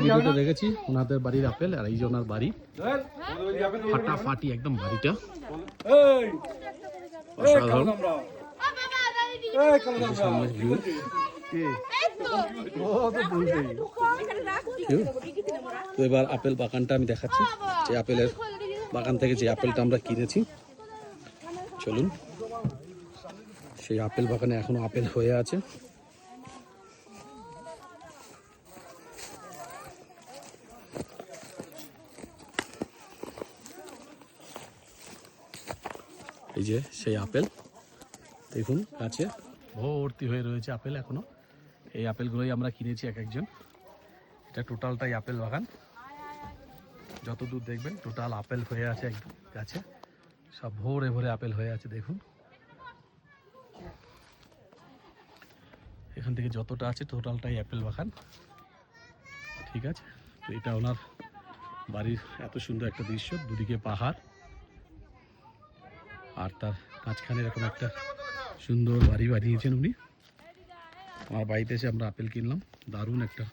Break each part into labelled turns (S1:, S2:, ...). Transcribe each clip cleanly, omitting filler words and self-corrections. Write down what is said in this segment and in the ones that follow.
S1: ভিডিওতে দেখেছি ওনাদের বাড়ির আপেল, আর এই যে ওনার বাড়ি ফাটাফাটি একদম বাড়িটা অসাধারণ। সামনে ভিউ তো এবার আপেল বাগানটা আমি দেখাচ্ছি, যে আপেলের বাগান থেকে যে আপেলটা আমরা কিনেছি। চলুন, সেই আপেল বাগানে এখনো আপেল হয়ে আছে। এই যে সেই আপেল দেখুন, গাছে ভর্তি হয়ে রয়েছে আপেল এখনো। এই আপেলগুলোই আমরা কিনেছি এক একজন। এটা টোটালটাই আপেল বাগান, যত দূর দেখবেন টোটাল আপেল হয়ে আছে এক গাছে, সব ভরে ভরে আপেল হয়ে আছে। দেখুন এখান থেকে যতটা আছে টোটালটাই আপেল বাগান। ঠিক আছে, তো এটা ওনার বাড়ির এত সুন্দর একটা দৃশ্য, দুদিকে পাহাড় আর তার মাঝখানে এরকম একটা সুন্দর বাড়ি বানিয়েছেন উনি। আমার বাড়িতে এসে আমরা আপেল কিনলাম, দারুণ একটা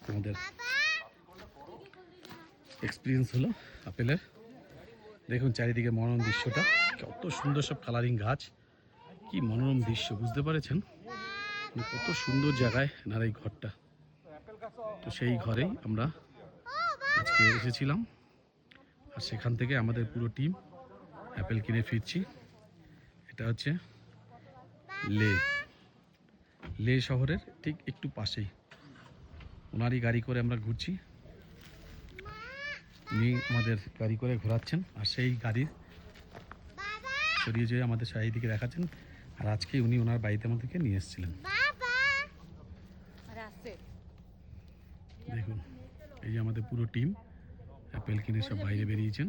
S1: আমাদের এক্সপিরিয়েন্স হলো আপেলের। দেখুন চারিদিকে মনোরম দৃশ্যটা, কত সুন্দর সব কালারিং গাছ, কি মনোরম দৃশ্য, বুঝতে পেরেছেন কত সুন্দর জায়গায় এনার এই ঘরটা। তো সেই ঘরেই আমরা আজকে এসেছিলাম, আর সেখান থেকে আমাদের পুরো টিম অ্যাপেল কিনে ফিরছি। এটা হচ্ছে লে শহরের ঠিক একটু পাশেই ওনারই গাড়ি করে আমরা ঘুরছি। উনি আমাদের গাড়ি করে ঘোরাচ্ছেন, আর সেই গাড়ির সরিয়ে যেয়ে আমাদের চারিদিকে দেখাচ্ছেন। আর আজকে উনি ওনার বাড়িতে আমাদেরকে নিয়ে এসেছিলেন। দেখুন এই যে আমাদের পুরো টিম অ্যাপেল কিনে সব বাইরে বেরিয়েছেন,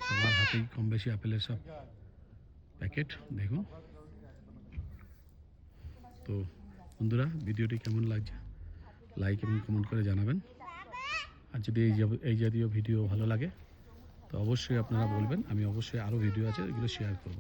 S1: সবার হাতেই কম বেশি আপেলের সব প্যাকেট। দেখুন তো বন্ধুরা, ভিডিওটি কেমন লাগছে লাইক এবং কমেন্ট করে জানাবেন। আর যদি এই জাতীয় ভিডিও ভালো লাগে তো অবশ্যই আপনারা বলবেন, আমি অবশ্যই আরও ভিডিও আছে এগুলো শেয়ার করব।